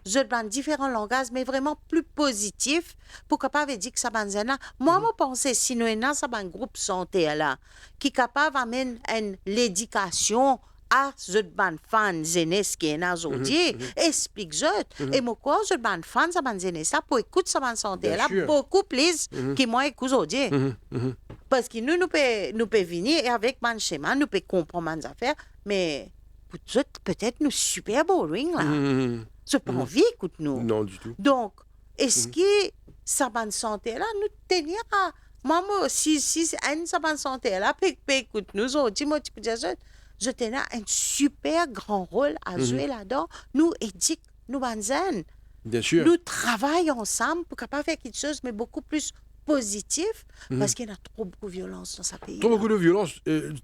je dans différents langages, mais vraiment plus positifs pour capable dire que ça va là. Moi, je pense que si nous avons un groupe santé là, qui est capable d'amener l'éducation à ce ban fan zenes qui est là aujourd'hui, explique je. Et moi, quoi, je ban fan, ça ban zenes là, pour écouter ça ban santé là, beaucoup plus que moi écoute aujourd'hui. Parce que nous pouvons venir et avec mon schéma, nous pouvons comprendre mes affaires, mais peut-être nous super boring là. C'est pas envie, écoute nous. Non, du tout. Donc, est-ce que ça bonne santé là, nous tenir à. Maman, si une ça bonne santé là, écoute nous, dis-moi, tu peux dire, je tenais un super grand rôle à jouer là-dedans. Nous éduquons, nous banzen. Bien sûr. Nous travaillons ensemble pour capable faire quelque chose, mais beaucoup plus positif, parce qu'il y a trop beaucoup de violence dans ce pays. Trop beaucoup de violence.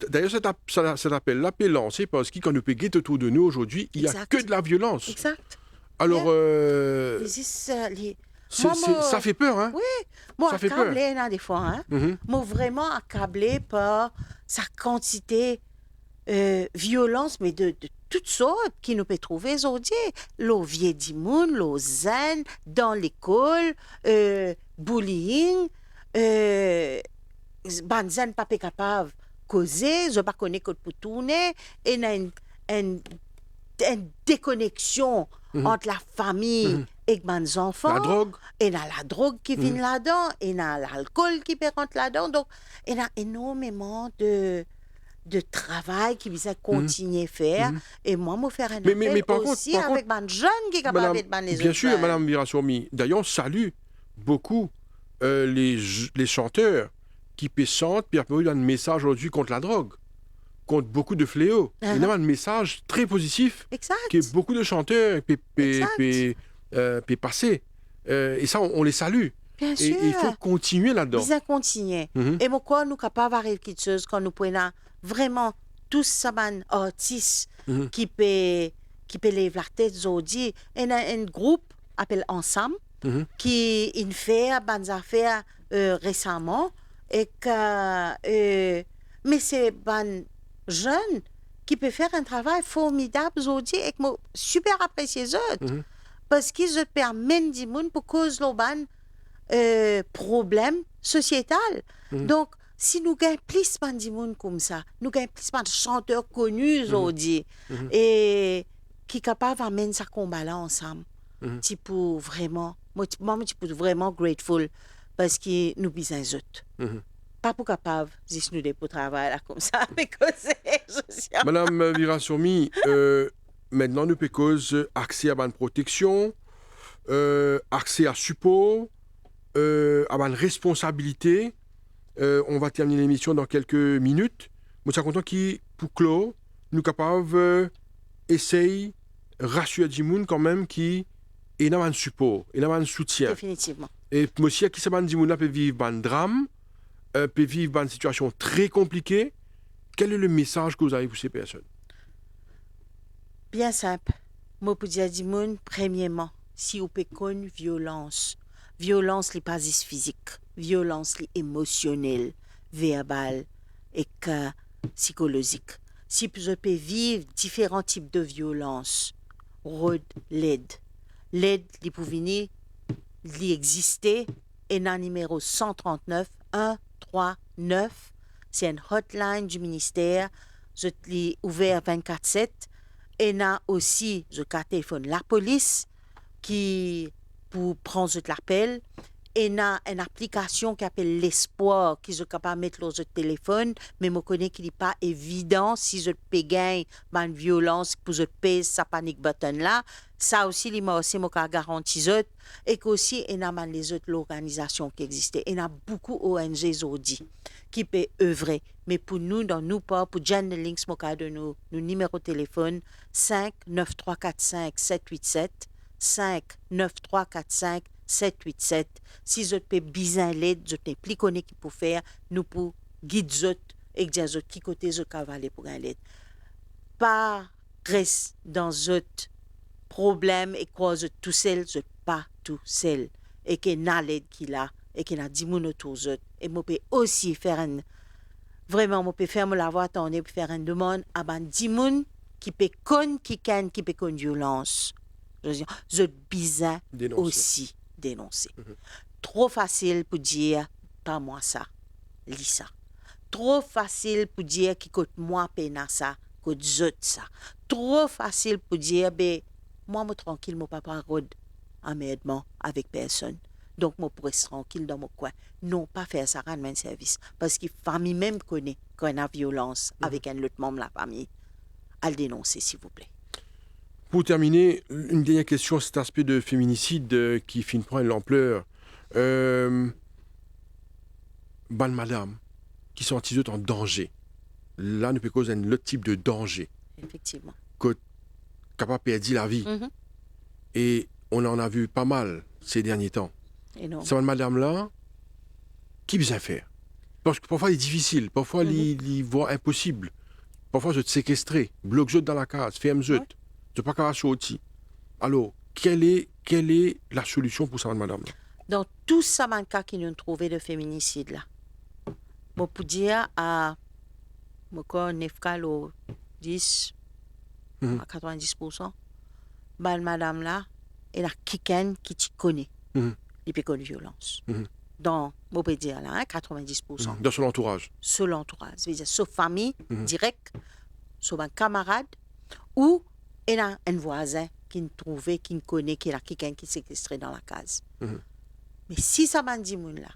D'ailleurs, cet appel-là peut lancer parce que quand nous payons autour de nous aujourd'hui, il n'y a que de la violence. Exact. Alors, ça fait peur, hein? Oui, moi, ça fait peur. Là, des fois, hein? Moi, vraiment accablé par sa quantité violence, mais de toutes sortes qui nous peut trouver aujourd'hui. L'ovier d'immun, l'ozen, dans l'école, bullying, banzen pas capable de causer, je ne connais pas pour tourner, et il y a une déconnexion entre la famille et mes enfants. La drogue. Et il y a la drogue qui vient là-dedans, et il y a l'alcool qui rentre là-dedans. Donc, il y a énormément de travail qui vise à continuer à faire. Et moi, je faire un appel mais par aussi contre, avec les jeunes qui sont capables de les bien sûr, Mme Virassoumi. D'ailleurs, on salue beaucoup les chanteurs qui chantent puis après, il y a un message aujourd'hui contre la drogue, contre beaucoup de fléaux. Il y a un message très positif que beaucoup de chanteurs peuvent passer. Et ça, on les salue. Bien sûr. Et il faut continuer là-dedans. Il faut continuer. Et pourquoi nous sommes capables d'arriver quelque chose quand nous pouvons vraiment tous ces artistes qui peuvent lever la tête aujourd'hui. Il y a un groupe appelé Ensemble qui a fait des affaires récemment. Et que, mais c'est des jeunes qui peuvent faire un travail formidable aujourd'hui et que je super apprécié eux. Parce qu'ils permettent du monde pour cause de problèmes sociétals. Donc, si nous gagnons plus de monde comme ça, nous gagnons plus de chanteurs connus aujourd'hui et qui sont capables d'amener ce combat-là ensemble. Tu peux vraiment, moi, je suis vraiment grateful parce que nous besoin d'autres. Pas pour capable, si nous des pour travail là comme ça, mais que c'est. Madame Virassoumi, maintenant nous pouvons accès à une protection, accès à support, à une responsabilité. On va terminer l'émission dans quelques minutes. Moi, je suis content que, pour clore, nous sommes capables d'essayer de rassurer les gens quand même qui est dans un support, et dans un soutien. Définitivement. Et moi, si ces gens peuvent vivre un drame, peuvent vivre une situation très compliquée, quel est le message que vous avez pour ces personnes? Bien simple. Moi, pour dire aux gens, premièrement, si vous pouvez connaître violence n'est pas juste physique, violence est émotionnelle, verbale et psychologique. Si vous pouvez vivre différents types de violence, l'aide. L'aide, il peut venir, il exister, et dans le numéro 139 139, c'est une hotline du ministère, je l'ai ouvert 24/7, et là aussi, je téléphone la police qui pour prendre l'appel. Et il y a une application qui s'appelle l'Espoir, qui est capable de mettre sur le téléphone, mais je connais qu'il n'est pas évident si je peux gagner une violence pour je pèse sa panic button là. Ça aussi, il m'a aussi garanti. Et qu'aussi, il y a les autres organisations qui existent. Il y a beaucoup d'ONG aujourd'hui qui peuvent œuvrer. Mais pour nous, dans nous pas, pour Jen de Links, nos numéros de téléphone 5 9345 787 5 9345 787. Si je peux bien l'aide, je n'ai plus connu qui pour faire, nous pour guider et dire qui côté je cavale pour l'aide. Pas reste dans autre problème et quoi je tout seul, je pas tout seul et que n'a l'aide qu'il a et qu'il a 10 moun autour de et moi peux aussi faire un vraiment moi peux faire me la voix attendre pour faire une demande à 10 moun qui peut connaître violence. je besoin Dénoncer. aussi dénoncer. Trop facile pour dire, pas moi ça, lis ça. Trop facile pour dire qui coûte moi peine ça, coûte zot ça. Trop facile pour dire, ben, moi, tranquille, mon papa rôde en m'aidant avec personne. Donc, moi, pour rester tranquille dans mon coin. Non, pas faire ça, rendre un service. Parce que la famille même connaît quand il y a violence avec un autre membre de la famille. À le dénoncer, s'il vous plaît. Pour terminer, une dernière question, cet aspect de féminicide qui finit de prendre l'ampleur. Bonne madame, qui sont en danger. Là, nous peut causer un autre type de danger. Effectivement. Capable de perdre la vie. Et on en a vu pas mal ces derniers temps. Énorme. Cette madame-là, qui peut faire? Parce que parfois, il est difficile. Parfois, il voit impossible. Parfois, je te séquestrer, bloque dans la case, ferme je ne pas capable sortir. Alors, quelle est la solution pour cette madame-là? Dans tout ça, cas qui nous ont trouvé de féminicide là, on peut dire à 9 10 à 90%, bah, madame là, elle a quelqu'un qui te connaît, il peut connaître violence. Donc, on peut dire là, 90%. Dans son entourage. Sur l'entourage, c'est-à-dire sa famille directe, sur un camarade, ou elle a un voisin qui nous trouvait, qui nous connaît, qui a quelqu'un qui séquestré dans la case. Mais si ça m'a dit là,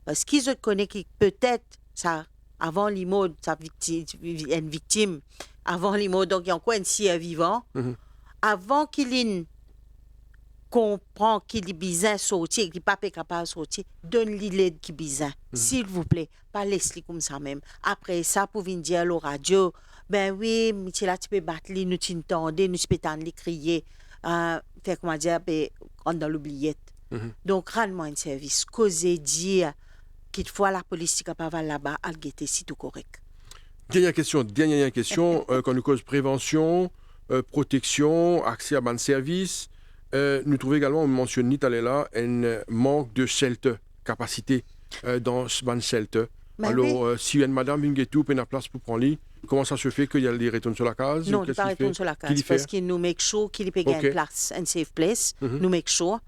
parce qu'ils se connaissent qui peut-être ça avant l'IMO, ça une victime, avant l'IMO, donc il y a encore un sieur vivant, avant qu'il comprend qu'il est bizarre sortir, qu'il n'est pas capable de sortir, donne-lui l'aide qui est bizarre, s'il vous plaît, pas laisse-le comme ça même. Après ça, pour venir dire à la radio, ben oui, là tu peux battre, nous t'entendons, nous peux t'en crier, faire comment dire, ben, rendre dans l'oubliette. Donc, rends-moi un service, causer, dire, qu'il faut la police qui est capable là-bas, à guetter si tout correct. Dernière question, quand nous cause prévention, protection, accès à bon service, nous trouvons également, on mentionne tout à l'heure, un manque de shelter, capacité dans ce bon shelter. Ben alors, oui. si une madame vient et tout, une place pour prendre lit, comment ça se fait qu'il y a des retours sur la case? Non, il ne pas retourner sur la case, parce qu'il nous make sure qu'il peut gagner une place, une safe place, nous make sure,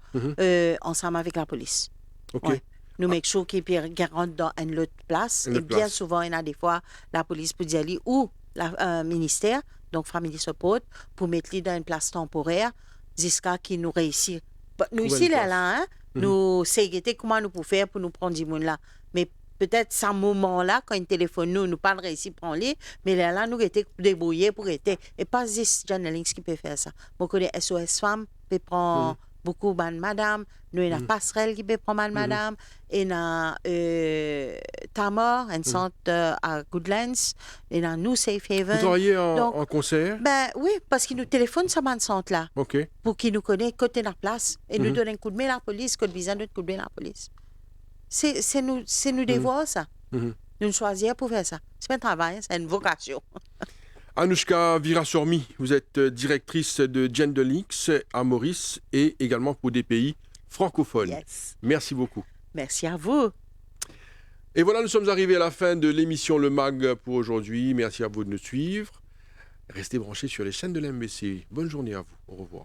ensemble avec la police. OK. Ouais. Nous make sure qu'il peut rentrer dans une autre place. Et bien souvent, il y a des fois, la police peut dire ou le ministère, donc Family Support, pour mettre lui dans une place temporaire jusqu'à qu'il nous réussisse. Nous ici, là, nous savons comment nous pouvons faire pour nous prendre du monde là. Mais peut-être à ce moment-là, quand il téléphone nous pas réussi à prendre lui, mais là, nous étions débrouillés pour être. Et pas juste John Lynx qui peut faire ça. Moi, je connais SOS Femmes, peut prendre beaucoup de madame. Nous, il y a Passerelle qui peut prendre madame. Il y a Tamar, un centre à Goodlands. Il y a nous, Safe Haven. Vous travaillez en concert? Ben oui, parce qu'il nous téléphone ce centre-là. OK. Pour qu'il nous connaisse côté de la place. Et nous donne un coup de main à la police, quand besoin de coup de main à la police. C'est nous devoir ça. Nous choisir pour faire ça. C'est pas un travail, c'est une vocation. Anouchka Virasormi, vous êtes directrice de Gender Links à Maurice et également pour des pays francophones. Yes. Merci beaucoup. Merci à vous. Et voilà, nous sommes arrivés à la fin de l'émission Le Mag pour aujourd'hui. Merci à vous de nous suivre. Restez branchés sur les chaînes de l'MBC. Bonne journée à vous. Au revoir.